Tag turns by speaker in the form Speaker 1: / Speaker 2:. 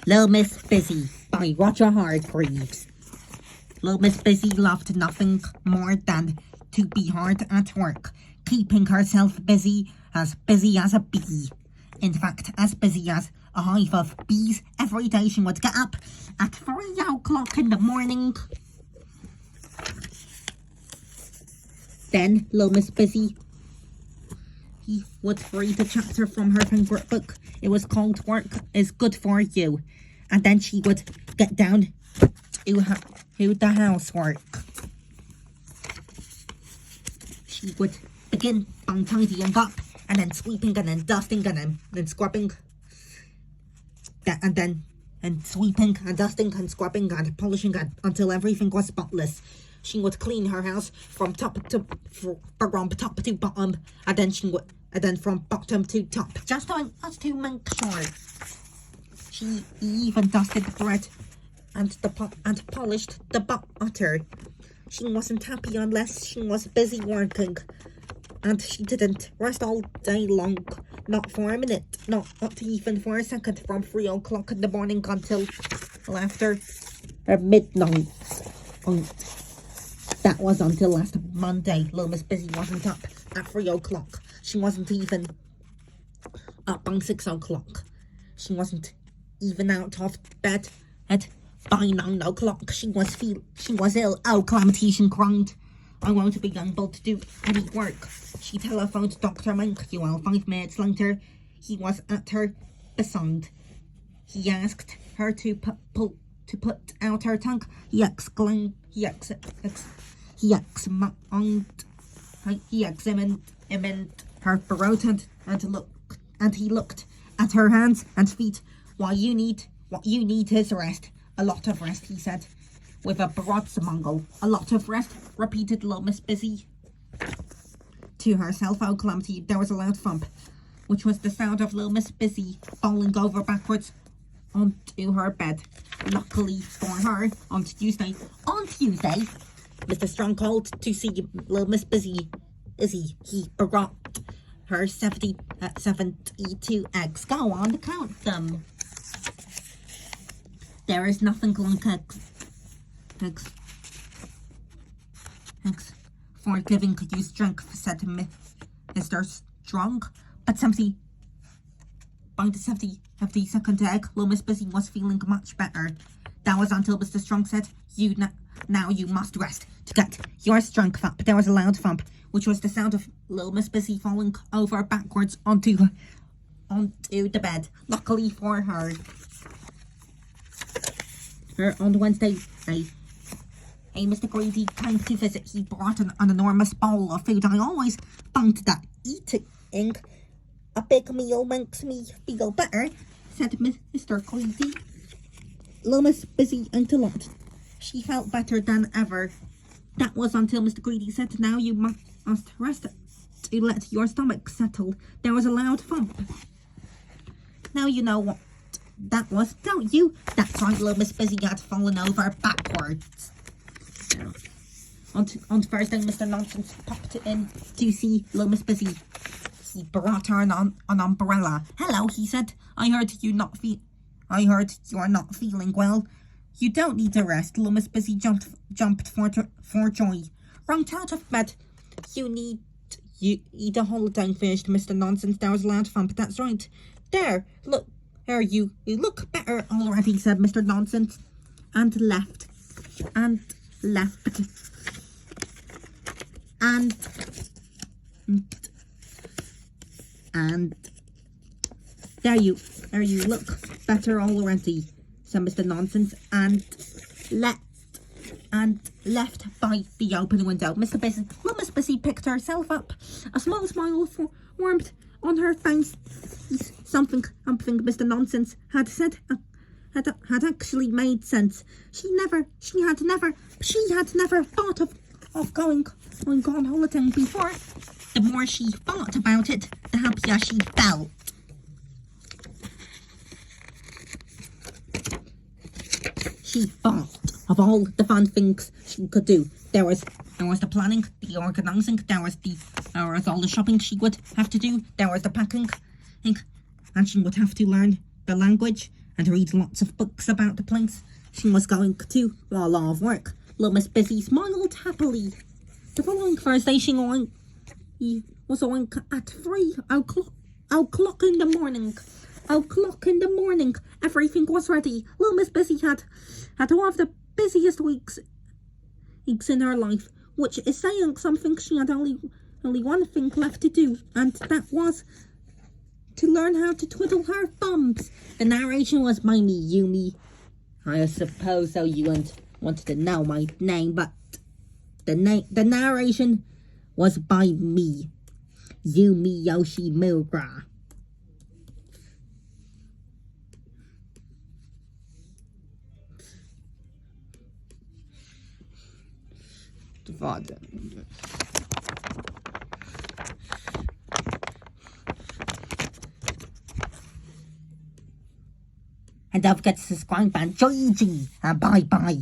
Speaker 1: Little Miss Busy by Roger Hargreaves. Little Miss Busy loved nothing more than to be hard at work, keeping herself busy as a bee. In fact, as busy as a hive of bees. Every day she would get up at 3 o'clock in the morning. Then Little Miss Busy, he would read a chapter from her favourite book. It was called Work is Good for You. And then she would get down to the housework. She would begin by tidying up, and then sweeping, and then dusting, and then scrubbing. And sweeping, and dusting, and scrubbing, and polishing until everything was spotless. She would clean her house from top to bottom, and then from bottom to top, just to make sure. She even dusted the bread and polished the butter. She wasn't happy unless she was busy working, and she didn't rest all day long, not for a minute, not even for a second, from 3 o'clock in the morning until after midnight. That was until last Monday. Little Miss Busy wasn't up at 3 o'clock. She wasn't even up by 6 o'clock. She wasn't even out of bed by 9 o'clock. She was ill. Oh, calamity, she cried. I won't be able to do any work. She telephoned Dr. Mancuel. 5 minutes later, he was at her bedside. He asked her to put out her tongue. He examined her throat and he looked at her hands and feet. What you need is rest. A lot of rest, he said, with a broad smile. A lot of rest, repeated Little Miss Busy to herself. Oh, calamity, there was a loud thump, which was the sound of Little Miss Busy falling over backwards onto her bed. Luckily for her, on Tuesday, Mr. Strong called to see Little Miss Busy. He brought her 72 eggs. Go on, count them. There is nothing like eggs for giving you strength, said Mr. Strong. But by the 72nd egg, Little Miss Busy was feeling much better. That was until Mr. Strong said, now you must rest to get your strength up. There was a loud thump, which was the sound of Little Miss Busy falling over backwards onto the bed. Luckily for her, on Wednesday, Mr. Greedy came to visit. He brought an enormous bowl of food. I always found that eating a big meal makes me feel better, said Mr. Greedy. Little Miss Busy ate a lot. She felt better than ever. That was until Mr. Greedy said, now you must rest to let your stomach settle. There was a loud thump. Now you know what that was, don't you? That's right, Little Miss Busy had fallen over backwards. On Thursday, Mr. Nonsense popped in to see Little Miss Busy. He brought her an umbrella. Hello, he said. I heard you're not feeling well. You don't need a rest. Little Miss Busy jumped for joy. Right out of bed. You need a holiday, finished Mr. Nonsense. There was a loud thump. That's right. There, look. There you look better already, said Mr. Nonsense, and left. There you look better already, said Mr. Nonsense, and left by the open window. Little Miss Busy picked herself up. A small smile formed on her face. Something Mr. Nonsense had said had actually made sense. She had never thought of going on holiday before. The more she thought about it, the happier she felt. She thought of all the fun things she could do. There was the planning, the organising, there was all the shopping she would have to do, there was the packing, and she would have to learn the language and read lots of books about the place she was going to. A lot of work. Little Miss Busy smiled happily. The following Thursday she was on at 3:00 in the morning. o'clock in the morning. Everything was ready. Little Miss Busy had one of the busiest weeks in her life, which is saying something. She had only one thing left to do, and that was to learn how to twiddle her thumbs. The narration was by me, Yumi. I suppose though you wanted to know my name, but the narration was by me, Yumi Yoshimura. And don't forget to subscribe and join G. And bye bye.